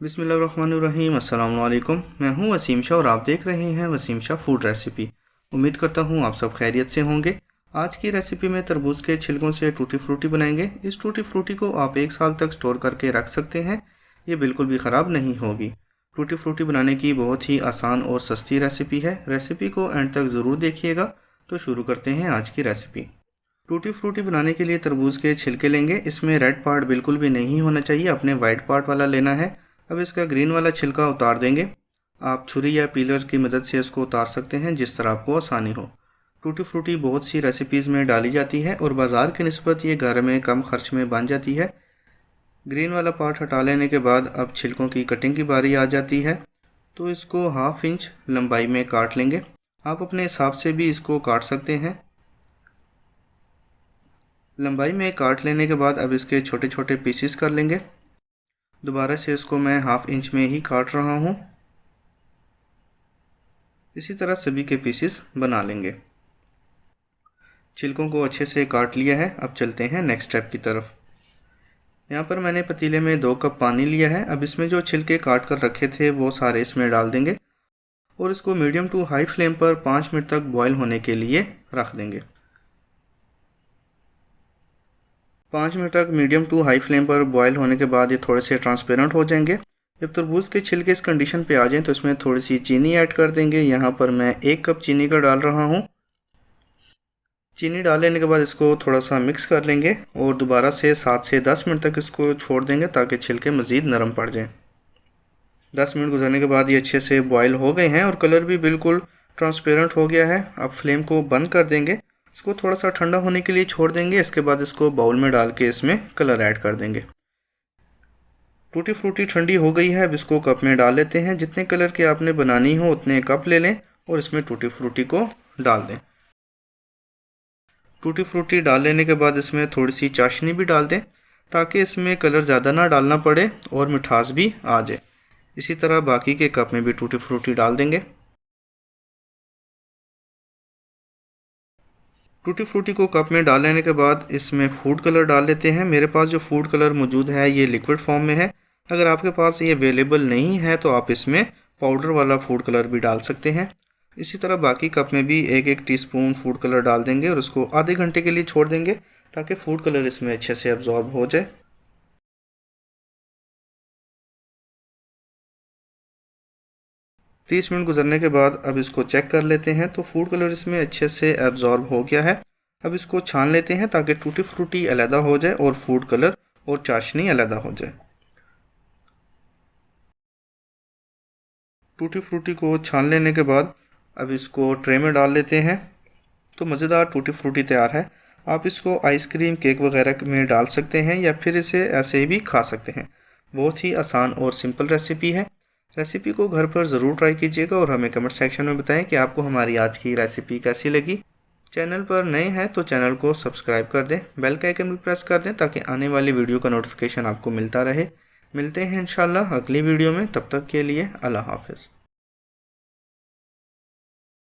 बिस्मिल्लाहिर्रहमानिर्रहीम। अस्सलाम वालेकुम। मैं हूं वसीम शाह और आप देख रहे हैं वसीम शाह फूड रेसिपी। उम्मीद करता हूं आप सब खैरियत से होंगे। आज की रेसिपी में तरबूज के छिलकों से टूटी फ्रूटी बनाएंगे। इस टूटी फ्रूटी को आप 1 साल तक स्टोर करके रख सकते हैं, ये बिल्कुल भी ख़राब नहीं होगी। टूटी फ्रूटी बनाने की बहुत ही आसान और सस्ती रेसिपी है। रेसिपी को एंड तक ज़रूर देखिएगा। तो शुरू करते हैं आज की रेसिपी। टूटी फ्रूटी बनाने के लिए तरबूज के छिलके लेंगे। इसमें रेड पार्ट बिल्कुल भी नहीं होना चाहिए, अपने वाइट पार्ट वाला लेना है। अब इसका ग्रीन वाला छिलका उतार देंगे। आप छुरी या पीलर की मदद से इसको उतार सकते हैं, जिस तरह आपको आसानी हो। टूटी फ्रूटी बहुत सी रेसिपीज़ में डाली जाती है और बाज़ार की निस्बत ये घर में कम खर्च में बन जाती है। ग्रीन वाला पार्ट हटा लेने के बाद अब छिलकों की कटिंग की बारी आ जाती है। तो इसको 1/2 इंच लंबाई में काट लेंगे। आप अपने हिसाब से भी इसको काट सकते हैं। लंबाई में काट लेने के बाद अब इसके छोटे छोटे पीसेस कर लेंगे। दोबारा से इसको मैं 1/2 इंच में ही काट रहा हूँ। इसी तरह सभी के पीसेस बना लेंगे। छिलकों को अच्छे से काट लिया है। अब चलते हैं नेक्स्ट स्टेप की तरफ। यहाँ पर मैंने पतीले में 2 कप पानी लिया है। अब इसमें जो छिलके काट कर रखे थे वो सारे इसमें डाल देंगे और इसको मीडियम टू हाई फ्लेम पर 5 मिनट तक बॉयल होने के लिए रख देंगे। 5 मिनट तक मीडियम टू हाई फ्लेम पर बॉयल होने के बाद ये थोड़े से ट्रांसपेरेंट हो जाएंगे। जब तरबूज के छिलके इस कंडीशन पे आ जाएं तो इसमें थोड़ी सी चीनी ऐड कर देंगे। यहाँ पर मैं 1 कप चीनी का डाल रहा हूँ। चीनी डाल लेने के बाद इसको थोड़ा सा मिक्स कर लेंगे और दोबारा से 7 से 10 मिनट तक इसको छोड़ देंगे ताकि छिलके मज़ीद नरम पड़ जाएँ। 10 मिनट गुजरने के बाद ये अच्छे से बॉयल हो गए हैं और कलर भी बिल्कुल ट्रांसपेरेंट हो गया है। अब फ्लेम को बंद कर देंगे। इसको थोड़ा सा ठंडा होने के लिए छोड़ देंगे। इसके बाद इसको बाउल में डाल के इसमें कलर ऐड कर देंगे। टूटी फ्रूटी ठंडी हो गई है। अब इसको कप में डाल लेते हैं। जितने कलर के आपने बनानी हो उतने कप ले लें और इसमें टूटी फ्रूटी को डाल दें। टूटी फ्रूटी डाल लेने के बाद इसमें थोड़ी सी चाशनी भी डाल दें ताकि इसमें कलर ज़्यादा ना डालना पड़े और मिठास भी आ जाए। इसी तरह बाकी के कप में भी टूटी फ्रूटी डाल देंगे। टूटी फ्रूटी को कप में डाल लेने के बाद इसमें फूड कलर डाल लेते हैं। मेरे पास जो फूड कलर मौजूद है ये लिक्विड फॉर्म में है। अगर आपके पास ये अवेलेबल नहीं है तो आप इसमें पाउडर वाला फूड कलर भी डाल सकते हैं। इसी तरह बाकी कप में भी 1-1 टीस्पून फूड कलर डाल देंगे और उसको आधे घंटे के लिए छोड़ देंगे ताकि फूड कलर इसमें अच्छे से अब्जॉर्ब हो जाए। 30 मिनट गुजरने के बाद अब इसको चेक कर लेते हैं तो फूड कलर इसमें अच्छे से एब्जॉर्ब हो गया है। अब इसको छान लेते हैं ताकि टूटी फ्रूटी अलहदा हो जाए और फूड कलर और चाशनी अलहदा हो जाए। टूटी फ्रूटी को छान लेने के बाद अब इसको ट्रे में डाल लेते हैं। तो मज़ेदार टूटी फ्रूटी तैयार है। आप इसको आइसक्रीम केक वगैरह में डाल सकते हैं या फिर इसे ऐसे ही भी खा सकते हैं। बहुत ही आसान और सिंपल रेसिपी है। रेसिपी को घर पर ज़रूर ट्राई कीजिएगा और हमें कमेंट सेक्शन में बताएं कि आपको हमारी आज की रेसिपी कैसी लगी। चैनल पर नए हैं तो चैनल को सब्सक्राइब कर दें, बेल का आइकन भी प्रेस कर दें ताकि आने वाली वीडियो का नोटिफिकेशन आपको मिलता रहे। मिलते हैं इंशाल्लाह अगली वीडियो में। तब तक के लिए अल्लाह हाफ़िज़।